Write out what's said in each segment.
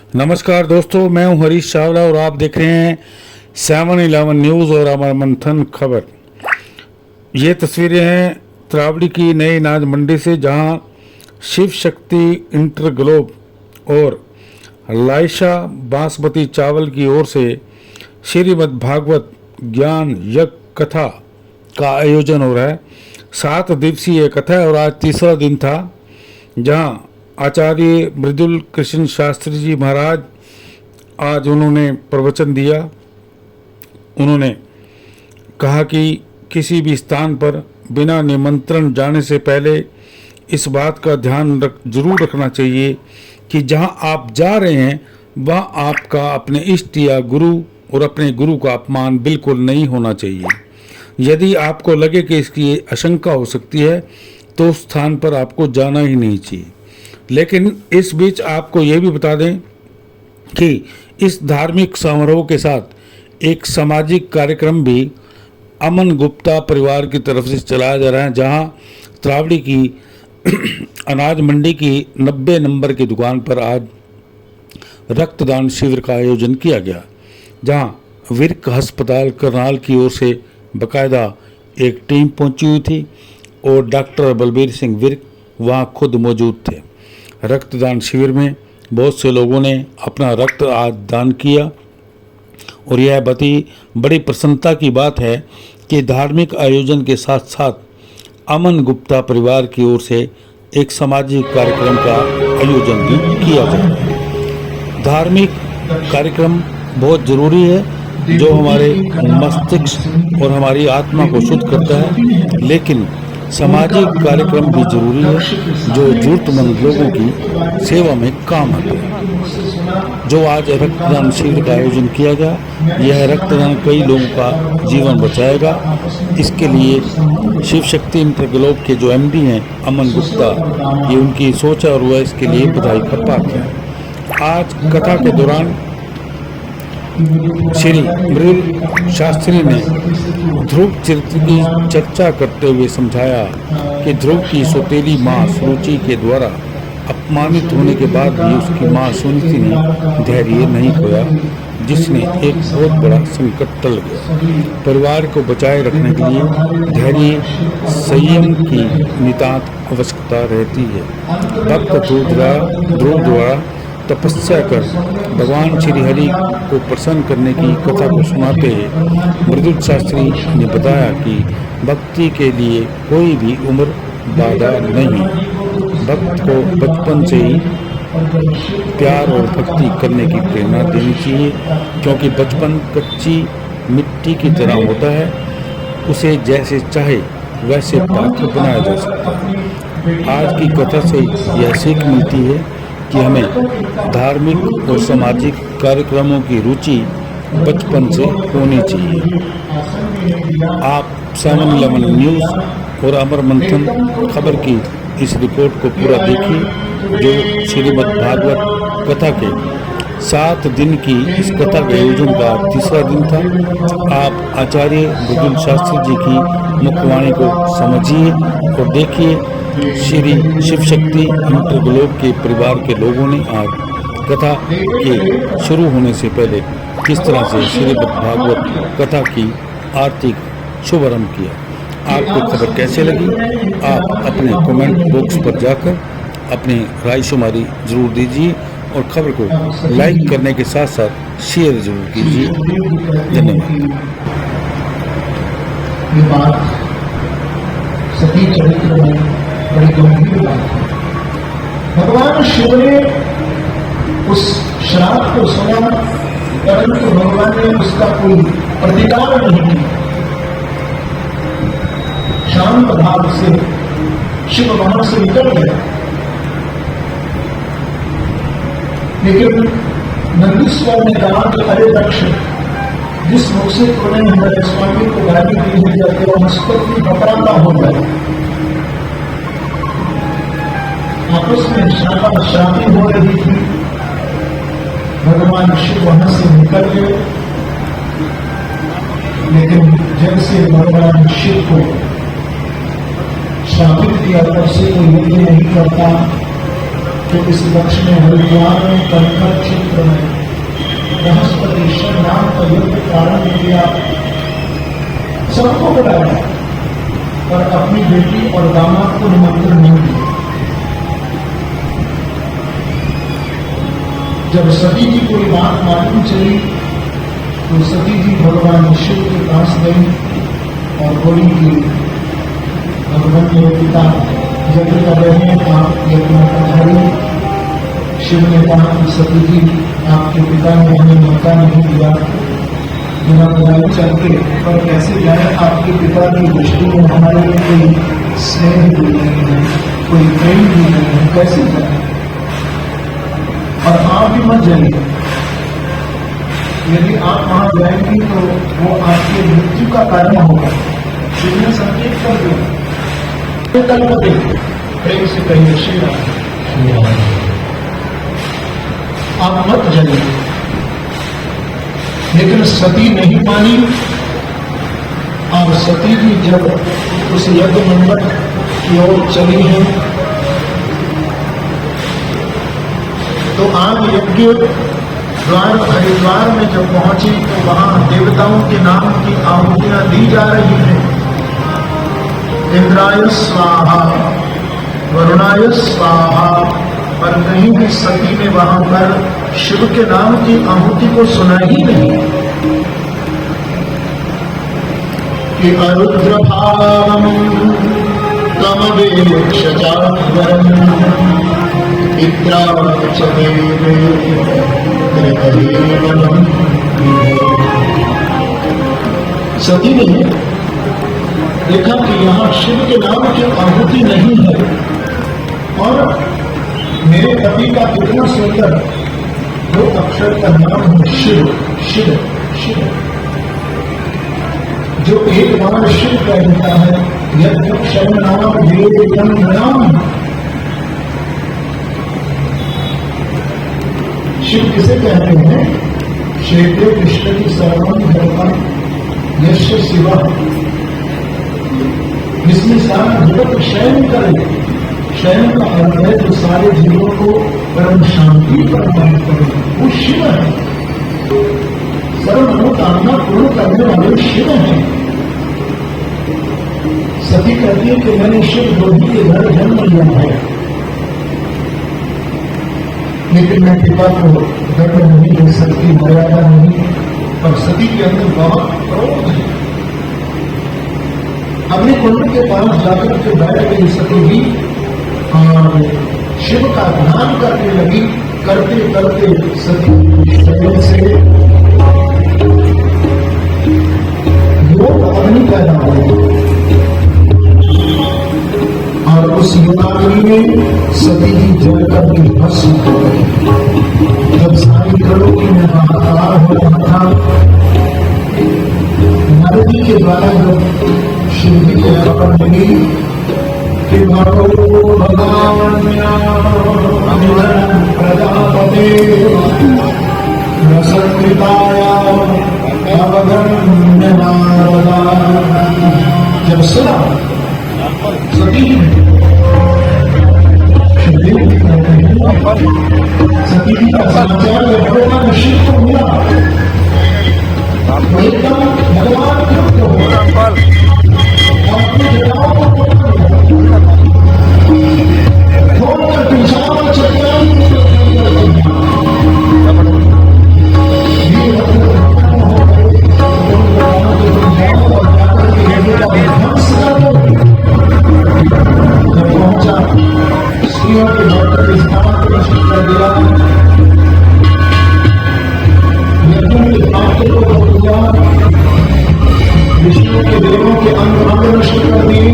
नमस्कार दोस्तों, मैं हूं हरीश चावला और आप देख रहे हैं 7-11 न्यूज़ और अमर मंथन खबर। ये तस्वीरें हैं त्रावड़ी की नई अनाज मंडी से, जहां शिव शक्ति इंटर ग्लोब और लाइशा बासमती चावल की ओर से श्रीमद् भागवत ज्ञान यज्ञ कथा का आयोजन हो रहा है। 7 दिवसीय कथा है और आज तीसरा दिन था, जहां आचार्य मृदुल कृष्ण शास्त्री जी महाराज आज उन्होंने प्रवचन दिया। उन्होंने कहा कि किसी भी स्थान पर बिना निमंत्रण जाने से पहले इस बात का ध्यान जरूर रखना चाहिए कि जहां आप जा रहे हैं वह आपका अपने इष्ट या गुरु और अपने गुरु का अपमान बिल्कुल नहीं होना चाहिए। यदि आपको लगे कि इसकी आशंका हो सकती है तो उस स्थान पर आपको जाना ही नहीं चाहिए। लेकिन इस बीच आपको ये भी बता दें कि इस धार्मिक समारोह के साथ एक सामाजिक कार्यक्रम भी अमन गुप्ता परिवार की तरफ से चलाया जा रहा है, जहां त्रावड़ी की अनाज मंडी की 90 नंबर की दुकान पर आज रक्तदान शिविर का आयोजन किया गया, जहां विर्क अस्पताल करनाल की ओर से बकायदा एक टीम पहुंची हुई थी और डॉक्टर बलबीर सिंह विर्क वहां खुद मौजूद थे। रक्तदान शिविर में बहुत से लोगों ने अपना रक्त आज दान किया और यह बड़ी प्रसन्नता की बात है कि धार्मिक आयोजन के साथ साथ अमन गुप्ता परिवार की ओर से एक सामाजिक कार्यक्रम का आयोजन भी किया जाता है। धार्मिक कार्यक्रम बहुत ज़रूरी है जो हमारे मस्तिष्क और हमारी आत्मा को शुद्ध करता है, लेकिन सामाजिक कार्यक्रम भी जरूरी है जो जरूरतमंद लोगों की सेवा में काम आते हैं। जो आज रक्तदान शिविर का आयोजन किया गया, यह रक्तदान कई लोगों का जीवन बचाएगा। इसके लिए शिव शक्ति इंटर ग्लोब के जो एमडी हैं अमन गुप्ता, ये उनकी सोच है और वह इसके लिए बधाई का पात्र है। आज कथा के दौरान श्री मृदुल शास्त्री ने ध्रुव चरित्र की चर्चा करते हुए समझाया कि ध्रुव की सौतेली मां सुरुचि के द्वारा अपमानित होने के बाद भी उसकी मां सुनीति ने धैर्य नहीं खोया, जिसने एक बहुत बड़ा संकट टल गया। परिवार को बचाए रखने के लिए धैर्य संयम की नितांत आवश्यकता रहती है। भक्त ध्रुव द्वारा तपस्या कर भगवान श्री हरि को प्रसन्न करने की कथा को सुनाते हैं मृदुल शास्त्री ने बताया कि भक्ति के लिए कोई भी उम्र बाधा नहीं। भक्त को बचपन से ही प्यार और भक्ति करने की प्रेरणा देनी चाहिए, क्योंकि बचपन कच्ची मिट्टी की तरह होता है, उसे जैसे चाहे वैसे पात्र बनाया जा सकता है। आज की कथा से यह सीख मिलती है कि हमें धार्मिक और सामाजिक कार्यक्रमों की रुचि बचपन से होनी चाहिए। आप 7-11 न्यूज़ और अमर मंथन खबर की इस रिपोर्ट को पूरा देखिए, जो श्रीमद् भागवत कथा के 7 दिन की इस कथा के आयोजन का तीसरा दिन था। आप आचार्य मृदुल शास्त्री जी की मुखवाणी को समझिए और देखिए श्री शिव शक्ति इंटर ग्लोब के परिवार के लोगों ने आज कथा के शुरू होने से पहले किस तरह से श्रीमद् भागवत कथा की आरती शुभारंभ किया। आपको खबर कैसे लगी? आप अपने कमेंट बॉक्स पर जाकर अपनी राय शुमारी जरूर दीजिए और खबर को लाइक करने के साथ साथ शेयर जरूर कीजिए। धन्यवाद। सभी चरित्र में बड़ी गंभीर बात है। भगवान शिव ने उस श्राप को सुना, परंतु भगवान ने उसका कोई प्रतिकार नहीं किया। शांत भाव से शिव वहां से निकल गया, लेकिन नंदी स्वामी ने कहा कि अरे दक्ष, जिस मुख से तूने हमारे स्वामी को गाली दी है, या तेरा मस्तक भी बकराता हो जाए। आपस में शादी हो रही थी। भगवान शिव वहां से निकल गए, लेकिन जैसे भगवान शिव को श्रापित किया तब से कोई यज्ञ नहीं करता, तो इस वर्ष में हरिद्वार में कनखर क्षेत्र में बृहस्पतिश्वर नाम का युद्ध प्रारंभ किया। सबको बुलाया पर अपनी बेटी और दामाद को निमंत्रण नहीं दिया। जब सती जी को ये बात मालूम चली तो सती जी भगवान शिव के पास गई और बोली कि भगवान मेरे पिता यज्ञ कर रहे हैं, आप यज्ञ में पधारिए। शिव ने कहा कि सती जी आपके पिता ने हमें मौका नहीं दिया, बिना बुलाए चल के, पर कैसे जाए? आपके पिता की दृष्टि में हमारे लिए कोई स्नेह भी नहीं है, कोई प्रेम भी नहीं है, कैसे जाए? और आप भी मत जाइए, यदि आप वहां जाएंगी तो वो आपके मृत्यु का कारण होगा। शिव ने संकेत कर दिया। कल्पते प्रेम से कहिए श्री राम, आप मत जाइए। लेकिन सती नहीं मानी और सती जी जब उस यज्ञ मंडप की ओर चली है तो आग यज्ञ द्वार हरिद्वार में जब पहुंची तो वहां देवताओं के नाम की आहुतियां दी जा रही हैं। इंद्राय स्वाहा, वरुणाय स्वाहा, पर कहीं भी सती ने वहां पर शिव के नाम की आहुति को सुना ही नहीं कि अरुद्र भावम कमवेक्ष चावरम पित्राच देवे त्रिकरीवनम। सती ने देखा कि यहाँ शिव के नाम की आहुति नहीं है और मेरे पति का कितना सुंदर दो अक्षर का नाम है शिव। शिव शिव जो एक बार शिव कह देता है, यज्ञ नाम वेदम नाम। शिव किसे कहते हैं? क्षेत्रे कृष्ण की सर्वम धर्म यश शिव, जिसमें सारा जगत शयन करे। शयन का अर्थ है जो सारे जीवों को परम शांति प्रदान करे, वो शिव है। सर्व मनोकामना पूर्ण करने वाले शिव हैं। सती कहती है कि मैंने शिव द्रोही के घर जन्म लिया है, लेकिन मैं पिता को दंड नहीं दे सकती, मर्यादा नहीं। पर सती के अंदर बहुत क्रोध है। अपने कुंड के पास जाकर के बैठ गई सती भी और शिव का ध्यान करने लगी। करते करते सती शरीर से योग अग्नि पैदा हुई और उस योगाग्नि में सती जी जल करके भस्म हो गई। जब सारी त्रिलोकी में हाहाकार हो रहा था, नरदी के द्वारा जब शिव जी को खबर मिली कि भगवान प्रजापते रसकृताया अवगण्य नारदा, जब सुना सती शिवदेव जी कहते हैं, सती जी का समाचार जब भगवान शिव को मिला तो एकदम भगवान तृप्त हो और अपनी जटाओं को छोड़कर विशाल चट्टान पहुंचा, स्त्रियों के भक्त के स्थान को नष्ट कर दिया, यज्ञों के स्थान को रोक दिया, विष्णु के देवों के अंग नष्ट कर दिए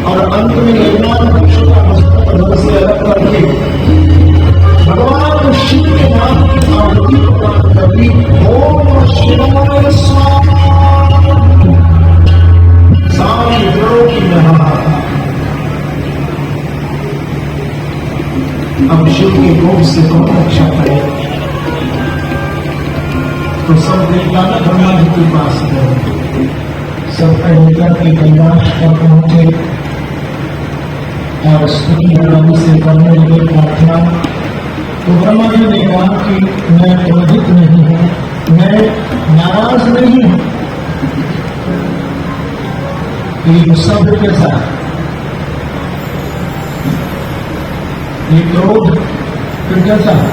और अंत में यजमान पक्ष का मस्तक धड़ से अलग करके भगवान शिव के नाम की आहुति प्रदान कर दी। ओम शिवाय स्वाहा। सारी त्रिलोकी में हाहाकार। अब शिव के कोप से कौन रक्षा करे? तो सब देवता ब्रह्मा जी के पास गए, सब लेकर के कैलाश पर पहुंचे और स्तुति आदि से करने लगे प्रार्थना। तो ब्रह्मा जी ने कहा कि मैं क्रोधित नहीं हूं, मैं नाराज नहीं हूं। ये गुस्सा फिर कैसा है, ये क्रोध फिर कैसा है।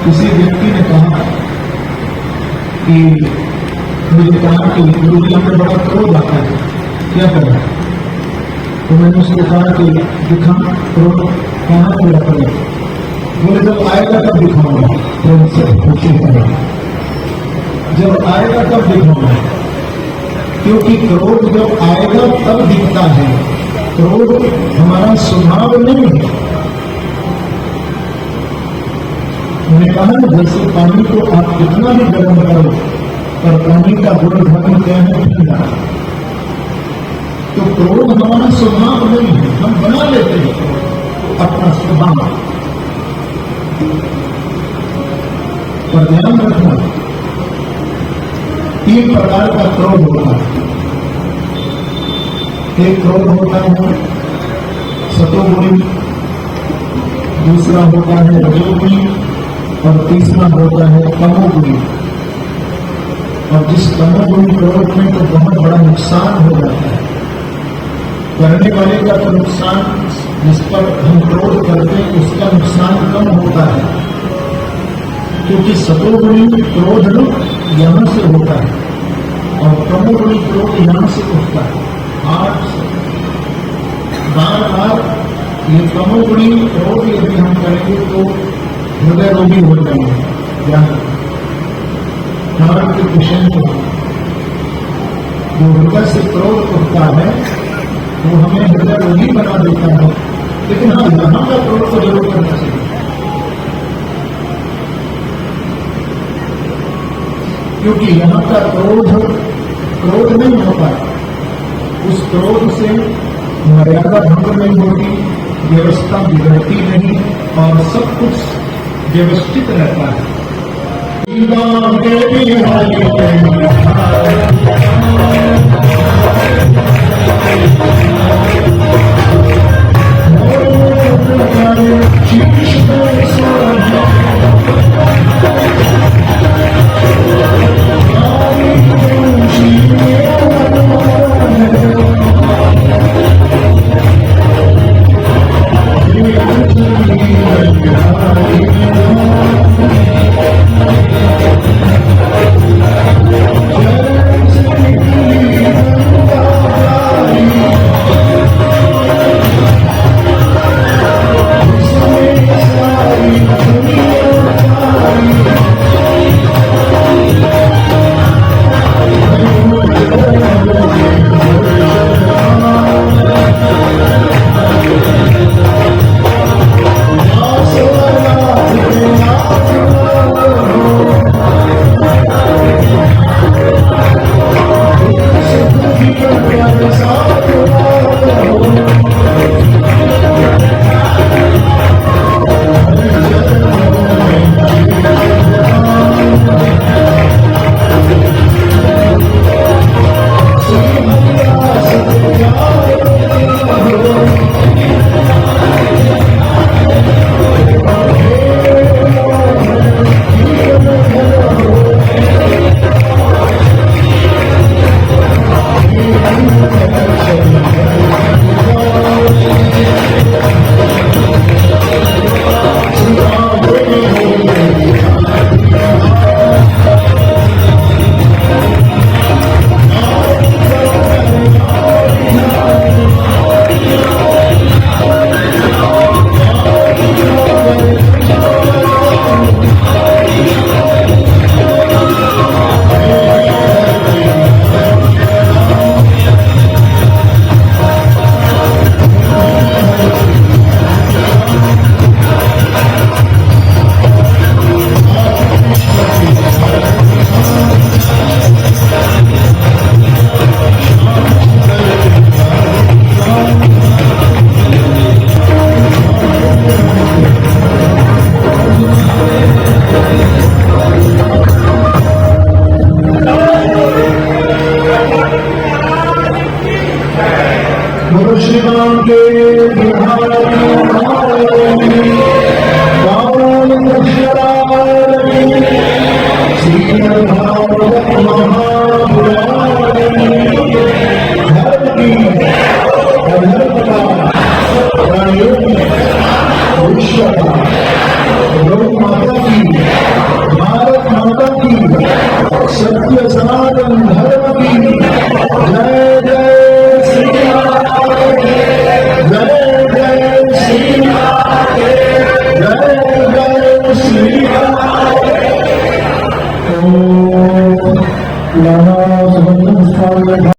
किसी व्यक्ति ने कहा कि मुझे कहा कि गुरु जी हमें बड़ा क्रोध आता है, क्या करें। तो मैंने उसको कहा कि दिखा क्रोध कहाँ पूरा करें। बोले जब आएगा तब दिखाऊंगा, क्रोध से खुशी करें, जब आएगा तब दिखाऊंगा। क्योंकि क्रोध जब आएगा तब दिखता है, क्रोध हमारा स्वभाव नहीं है। मैंने कहा जैसे पानी को आप कितना भी गर्म करो, पर पानी का गुण धर्म क्या है, ठंडा। तो क्रोध हमारा स्वभाव नहीं है, हम बना लेते हैं अपना स्वभाव। पर ध्यान रखना, 3 प्रकार का क्रोध होता है। एक क्रोध होता है सतोगुणी, दूसरा होता है रजोगुणी और तीसरा होता है तमोगुणी। और जिस तमोगुणी क्रोध में तो बहुत बड़ा नुकसान हो जाता है, करने वाले का तो नुकसान, जिस पर हम क्रोध करते हैं उसका नुकसान कम होता है। क्योंकि सतोगुणी क्रोध यहां से होता है और तमोगुणी क्रोध यहां से उठता है। आज बार बार ये तमोगुणी क्रोध यदि हम करेंगे तो हृदय रोगी हो जाएंगे, हार्ट के पेशेंट हो। जो हृदय से क्रोध उठता है वो हमें हृदय रोगी बना देता है। लेकिन हाँ, यहां का क्रोध को जरूर करना चाहिए। क्योंकि यहां का क्रोध नहीं होता, उस क्रोध से मर्यादा भंग नहीं होती, व्यवस्था बिगड़ती नहीं और सब कुछ व्यवस्थित रहता है। सनातन धर्म की जय जय श्री राम, जय जय श्री राम, जय जय श्री राम। ओम नमः